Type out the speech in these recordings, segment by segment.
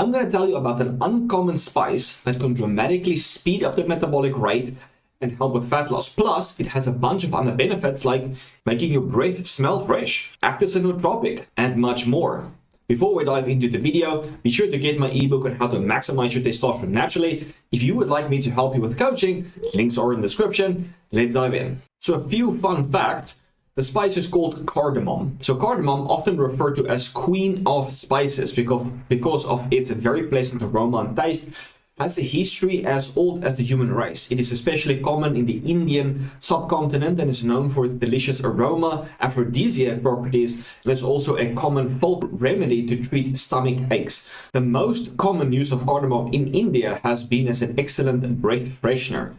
I'm going to tell you about an uncommon spice that can dramatically speed up the metabolic rate and help with fat loss. Plus, it has a bunch of other benefits like making your breath smell fresh, act as a nootropic, and much more. Before we dive into the video, be sure to get my ebook on how to maximize your testosterone naturally. If you would like me to help you with coaching, links are in the description. Let's dive in. So a few fun facts. The spice is called cardamom. So cardamom, often referred to as queen of spices because of its very pleasant aroma and taste, has a history as old as the human race. It is especially common in the Indian subcontinent and is known for its delicious aroma, aphrodisiac properties, and is also a common folk remedy to treat stomach aches. The most common use of cardamom in India has been as an excellent breath freshener.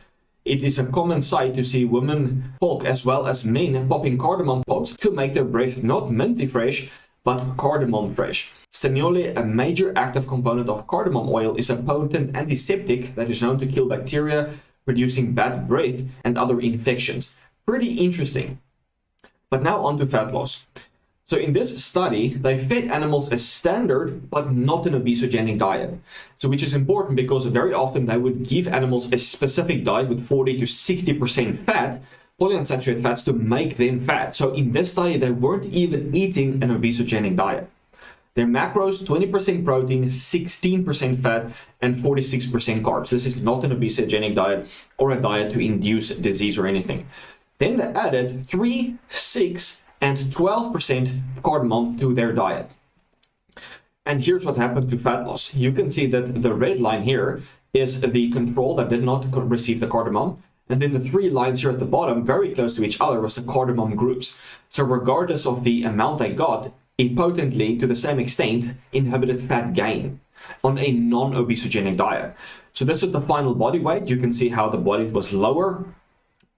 It is a common sight to see women, folk as well as men popping cardamom pods to make their breath not minty fresh, but cardamom fresh. Stenole, a major active component of cardamom oil, is a potent antiseptic that is known to kill bacteria, producing bad breath and other infections. Pretty interesting. But now on to fat loss. So in this study, they fed animals a standard but not an obesogenic diet. So which is important because very often they would give animals a specific diet with 40 to 60% fat, polyunsaturated fats, to make them fat. So in this study, they weren't even eating an obesogenic diet. Their macros, 20% protein, 16% fat, and 46% carbs. This is not an obesogenic diet or a diet to induce disease or anything. Then they added 3, 6, and 12% cardamom to their diet. And here's what happened to fat loss. You can see that the red line here is the control that did not receive the cardamom. And then the 3 lines here at the bottom, very close to each other, was the cardamom groups. So regardless of the amount they got, it potently, to the same extent, inhibited fat gain on a non-obesogenic diet. So this is the final body weight. You can see how the body was lower.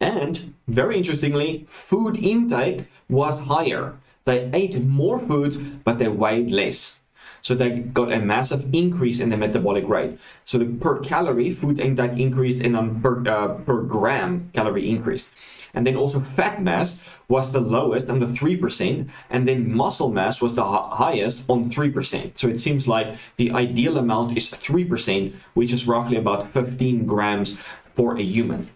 And very interestingly, food intake was higher. They ate more foods, but they weighed less. So they got a massive increase in the metabolic rate. So the per calorie food intake increased and per gram calorie increased. And then also fat mass was the lowest on the 3%, and then muscle mass was the highest on 3%. So it seems like the ideal amount is 3%, which is roughly about 15 grams for a human.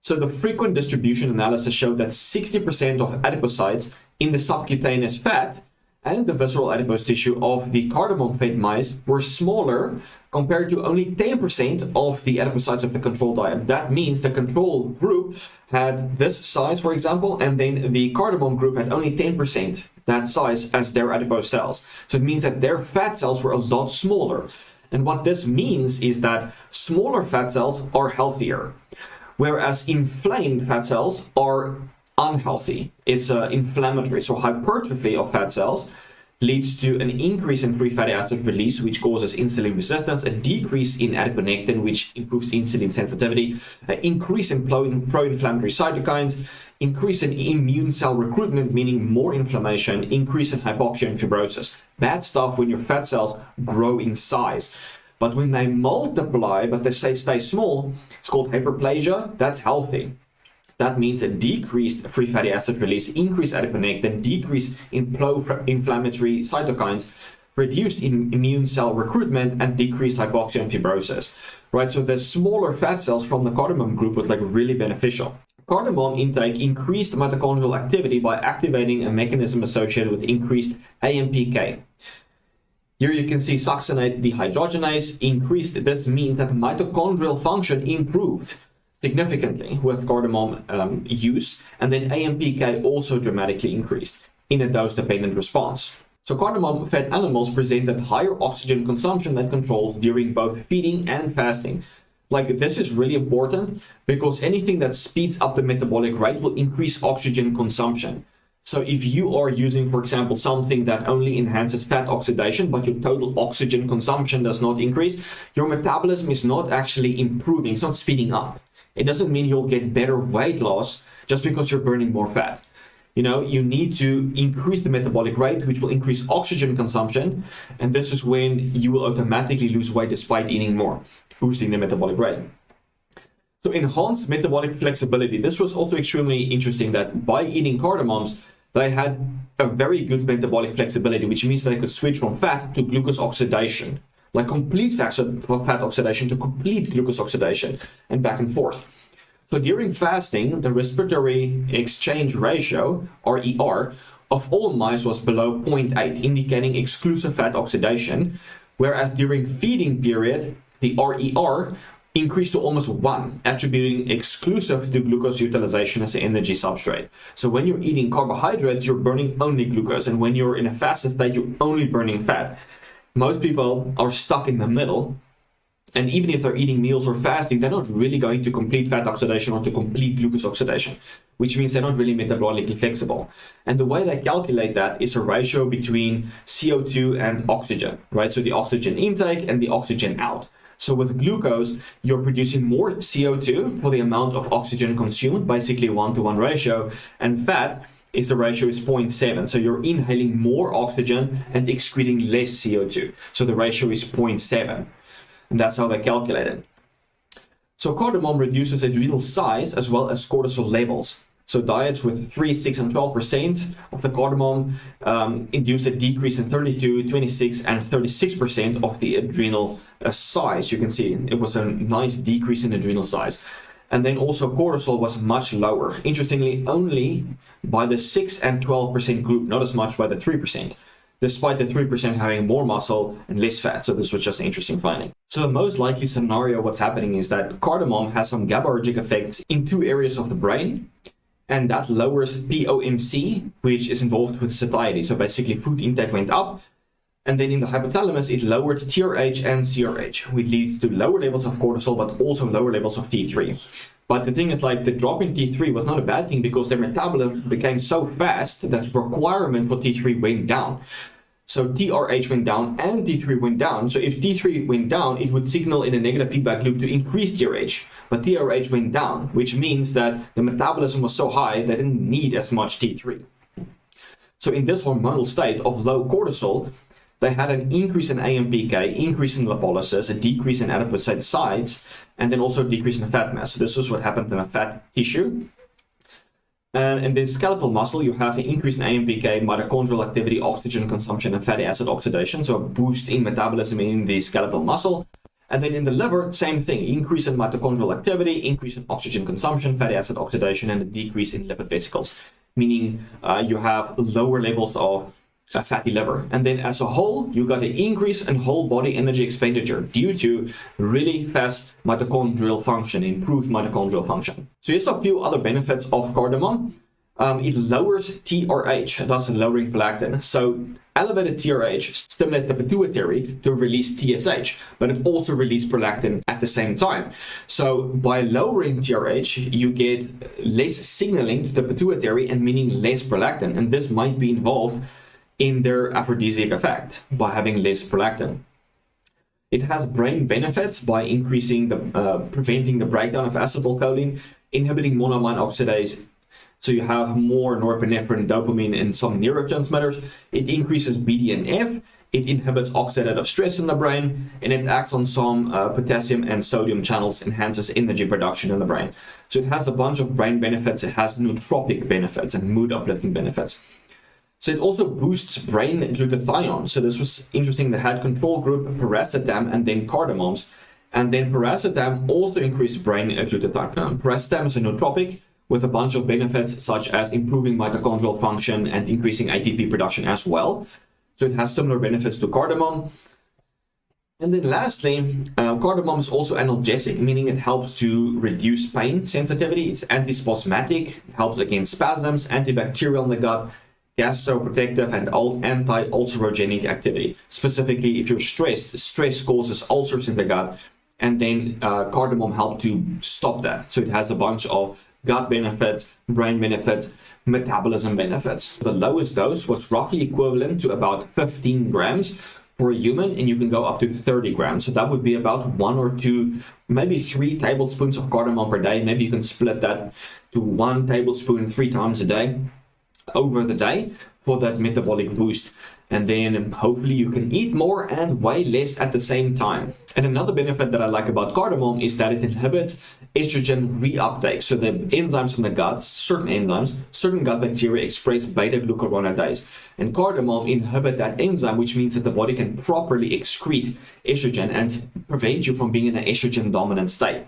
So the frequent distribution analysis showed that 60% of adipocytes in the subcutaneous fat and the visceral adipose tissue of the cardamom-fed mice were smaller compared to only 10% of the adipocytes of the control diet. That means the control group had this size, for example, and then the cardamom group had only 10% that size as their adipose cells. So it means that their fat cells were a lot smaller. And what this means is that smaller fat cells are healthier, whereas inflamed fat cells are unhealthy. It's inflammatory. So hypertrophy of fat cells leads to an increase in free fatty acid release, which causes insulin resistance, a decrease in adiponectin, which improves insulin sensitivity, an increase in pro-inflammatory cytokines, increase in immune cell recruitment, meaning more inflammation, increase in hypoxia and fibrosis. Bad stuff when your fat cells grow in size. But when they multiply, but they stay small, it's called hyperplasia. That's healthy. That means a decreased free fatty acid release, increased adiponectin, decrease in pro-inflammatory cytokines, reduced in immune cell recruitment, and decreased hypoxia and fibrosis. Right, so the smaller fat cells from the cardamom group was like really beneficial. Cardamom intake increased mitochondrial activity by activating a mechanism associated with increased AMPK. Here you can see succinate dehydrogenase increased. This means that mitochondrial function improved significantly with cardamom use, and then AMPK also dramatically increased in a dose-dependent response. So cardamom-fed animals presented higher oxygen consumption than controls during both feeding and fasting. Like, this is really important because anything that speeds up the metabolic rate will increase oxygen consumption. So if you are using, for example, something that only enhances fat oxidation, but your total oxygen consumption does not increase, your metabolism is not actually improving, it's not speeding up. It doesn't mean you'll get better weight loss just because you're burning more fat. You know, you need to increase the metabolic rate, which will increase oxygen consumption. And this is when you will automatically lose weight despite eating more, boosting the metabolic rate. So enhanced metabolic flexibility. This was also extremely interesting that by eating cardamoms, they had a very good metabolic flexibility, which means they could switch from fat to glucose oxidation, like complete fat oxidation to complete glucose oxidation, and back and forth. So during fasting, the respiratory exchange ratio, RER, of all mice was below 0.8, indicating exclusive fat oxidation, whereas during feeding period, the RER increased to almost 1, attributing exclusive to glucose utilization as an energy substrate. So when you're eating carbohydrates, you're burning only glucose, and when you're in a fasted state, you're only burning fat. Most people are stuck in the middle, and even if they're eating meals or fasting, they're not really going to complete fat oxidation or to complete glucose oxidation, which means they're not really metabolically flexible. And the way they calculate that is a ratio between CO2 and oxygen, right? So the oxygen intake and the oxygen out. So with glucose, you're producing more CO2 for the amount of oxygen consumed, basically 1-to-1 ratio, and fat is the ratio is 0.7. So you're inhaling more oxygen and excreting less CO2. So the ratio is 0.7. And that's how they calculate it. So cardamom reduces adrenal size as well as cortisol levels. So diets with 3, 6, and 12% of the cardamom induced a decrease in 32, 26, and 36% of the adrenal size. You can see it was a nice decrease in adrenal size. And then also cortisol was much lower. Interestingly, only by the 6 and 12% group, not as much by the 3%. Despite the 3% having more muscle and less fat. So this was just an interesting finding. So the most likely scenario what's happening is that cardamom has some GABAergic effects in 2 areas of the brain, and that lowers POMC, which is involved with satiety. So basically food intake went up, and then in the hypothalamus, it lowered TRH and CRH, which leads to lower levels of cortisol, but also lower levels of T3. But the thing is, like, the drop in T3 was not a bad thing because their metabolism became so fast that the requirement for T3 went down. So TRH went down and T3 went down. So if T3 went down, it would signal in a negative feedback loop to increase TRH. But TRH went down, which means that the metabolism was so high they didn't need as much T3. So in this hormonal state of low cortisol, they had an increase in AMPK, increase in lipolysis, a decrease in adipocyte size, and then also a decrease in fat mass. So this is what happened in a fat tissue. And then skeletal muscle, you have an increase in AMPK, mitochondrial activity, oxygen consumption, and fatty acid oxidation. So a boost in metabolism in the skeletal muscle. And then in the liver, same thing, increase in mitochondrial activity, increase in oxygen consumption, fatty acid oxidation, and a decrease in lipid vesicles, meaning you have lower levels of a fatty liver. And then as a whole, you got an increase in whole body energy expenditure due to really fast mitochondrial function, improved mitochondrial function. So here's a few other benefits of cardamom. It lowers TRH, thus lowering prolactin. So elevated TRH stimulates the pituitary to release TSH, but it also releases prolactin at the same time. So by lowering TRH, you get less signaling to the pituitary and meaning less prolactin. And this might be involved in their aphrodisiac effect by having less prolactin. It has brain benefits by increasing preventing the breakdown of acetylcholine, inhibiting monoamine oxidase. So you have more norepinephrine, dopamine, and some neurotransmitters. It increases BDNF. It inhibits oxidative stress in the brain, and it acts on some potassium and sodium channels, enhances energy production in the brain. So it has a bunch of brain benefits. It has nootropic benefits and mood uplifting benefits. So it also boosts brain glutathione. So this was interesting. They had control group paracetam and then cardamoms. And then paracetam also increased brain glutathione. Paracetam is a nootropic with a bunch of benefits such as improving mitochondrial function and increasing ATP production as well. So it has similar benefits to cardamom. And then lastly, cardamom is also analgesic, meaning it helps to reduce pain sensitivity. It's antispasmodic, helps against spasms, antibacterial in the gut, gastroprotective, and anti-ulcerogenic activity. Specifically, if you're stressed, stress causes ulcers in the gut, and then cardamom helps to stop that. So it has a bunch of gut benefits, brain benefits, metabolism benefits. The lowest dose was roughly equivalent to about 15 grams for a human, and you can go up to 30 grams. So that would be about 1 or 2, maybe 3 tablespoons of cardamom per day. Maybe you can split that to 1 tablespoon 3 times a day over the day for that metabolic boost. and then hopefully you can eat more and weigh less at the same time. And another benefit that I like about cardamom is that it inhibits estrogen reuptake. So the enzymes in the gut, certain gut bacteria express beta-glucuronidase, and cardamom inhibit that enzyme, which means that the body can properly excrete estrogen and prevent you from being in an estrogen dominant state.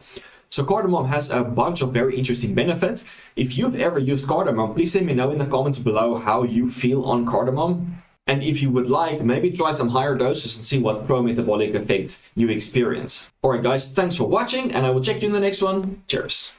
So cardamom has a bunch of very interesting benefits. If you've ever used cardamom, please let me know in the comments below how you feel on cardamom. And if you would like, maybe try some higher doses and see what pro-metabolic effects you experience. Alright guys, thanks for watching, and I will check you in the next one. Cheers!